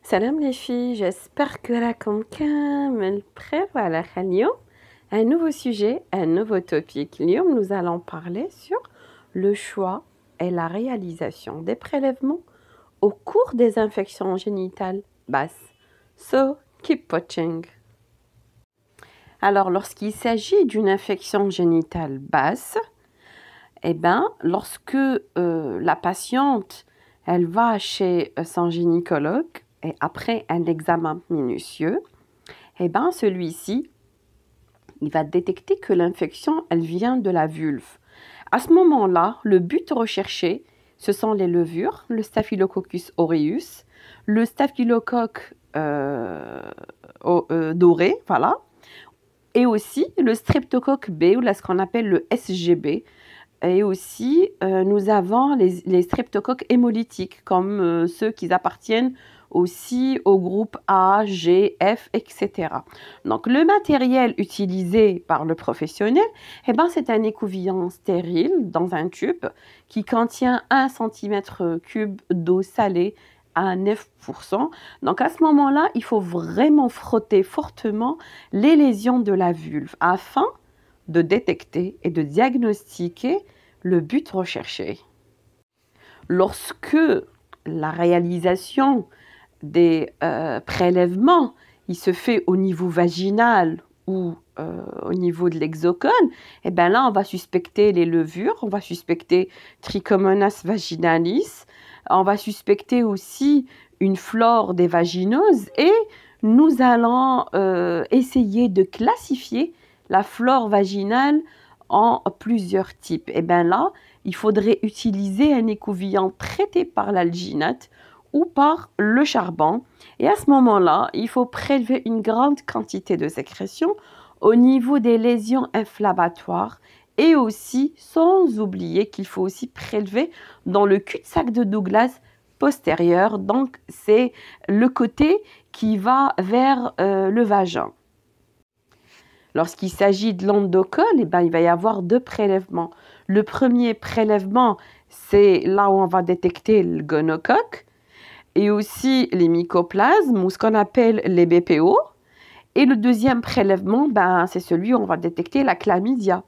سلام les filles, j'espère que راكم كامل بخير وعلى خير. اليوم un nouveau sujet, un nouveau topic. اليوم nous allons parler sur le choix et la réalisation des prélèvements au cours des infections génitales basses. So, keep watching. Alors, lorsqu'il s'agit d'une infection génitale basse, lorsque la patiente, elle va chez son gynécologue et après un examen minutieux, celui-ci, il va détecter que l'infection, elle vient de la vulve. À ce moment-là, le but recherché, ce sont les levures, le Staphylococcus aureus, le staphylocoque doré, voilà, et aussi le streptocoque B, ou ce qu'on appelle le SGB. Et aussi, nous avons les streptocoques hémolytiques, comme ceux qui appartiennent aussi au groupe A, G, F, etc. Donc, le matériel utilisé par le professionnel, c'est un écouvillon stérile dans un tube qui contient 1 cm3 d'eau salée à 9%. Donc, à ce moment-là, il faut vraiment frotter fortement les lésions de la vulve afin de détecter et de diagnostiquer le but recherché. Lorsque la réalisation des prélèvements, il se fait au niveau vaginal ou au niveau de l'exocone, là, on va suspecter les levures, on va suspecter Trichomonas vaginalis, on va suspecter aussi une flore des vaginoses et nous allons essayer de classifier la flore vaginale en plusieurs types. Là, il faudrait utiliser un écouvillon traité par l'alginate ou par le charbon. Et à ce moment-là, il faut prélever une grande quantité de sécrétion au niveau des lésions inflammatoires et aussi, sans oublier qu'il faut aussi prélever dans le cul-de-sac de Douglas postérieur. Donc, c'est le côté qui va vers le vagin. Lorsqu'il s'agit de l'endocole, il va y avoir 2 prélèvements. Le premier prélèvement, c'est là où on va détecter le gonocoque et aussi les mycoplasmes ou ce qu'on appelle les BPO. Et le deuxième prélèvement, c'est celui où on va détecter la chlamydia.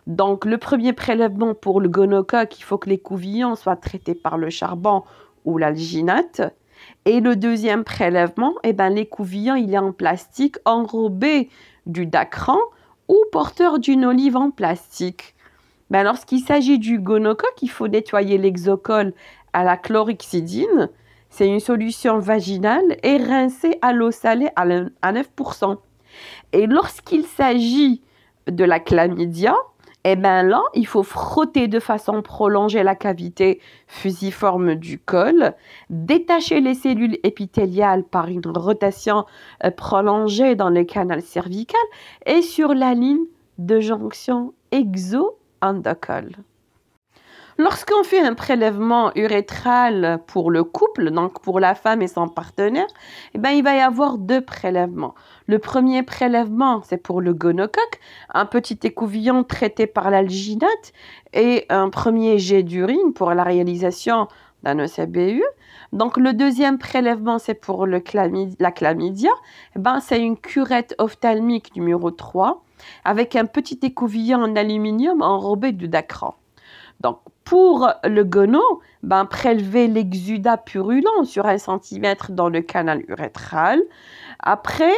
Donc, le premier prélèvement pour le gonocoque, il faut que l'écouvillon soit traité par le charbon ou l'alginate. Et le deuxième prélèvement, l'écouvillon, il est en plastique enrobé du dacran ou porteur d'une olive en plastique. Lorsqu'il s'agit du gonocoque, il faut nettoyer l'exocole à la chlorhexidine. C'est une solution vaginale et rincer à l'eau salée à 9%. Et lorsqu'il s'agit de la chlamydia, là, il faut frotter de façon prolongée la cavité fusiforme du col, détacher les cellules épithéliales par une rotation prolongée dans le canal cervical et sur la ligne de jonction exo-endocole. Lorsqu'on fait un prélèvement urétral pour le couple, donc pour la femme et son partenaire, il va y avoir 2 prélèvements. Le premier prélèvement, c'est pour le gonocoque, un petit écouvillon traité par l'alginate et un premier jet d'urine pour la réalisation d'un ECBU. Donc, le deuxième prélèvement, c'est pour la chlamydia. C'est une curette ophtalmique numéro 3 avec un petit écouvillon en aluminium enrobé de dacran. Donc, pour le gono, prélever l'exudat purulent sur 1 cm dans le canal urétral. Après,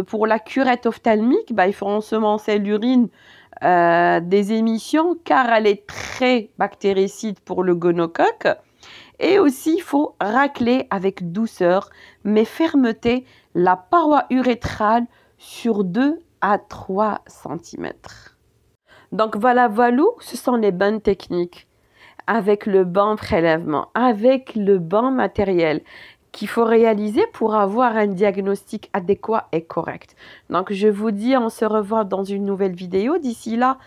pour la curette ophtalmique, il faut ensemencer l'urine des émissions car elle est très bactéricide pour le gonocoque. Et aussi, il faut racler avec douceur mais fermeté la paroi urétrale sur 2 à 3 cm. Donc voilà, ce sont les bonnes techniques avec le bon prélèvement, avec le bon matériel qu'il faut réaliser pour avoir un diagnostic adéquat et correct. Donc je vous dis, on se revoit dans une nouvelle vidéo. D'ici là,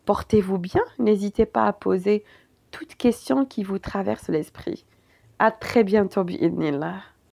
portez-vous bien. N'hésitez pas à poser toute question qui vous traverse l'esprit. À très bientôt, bi'idhnillah.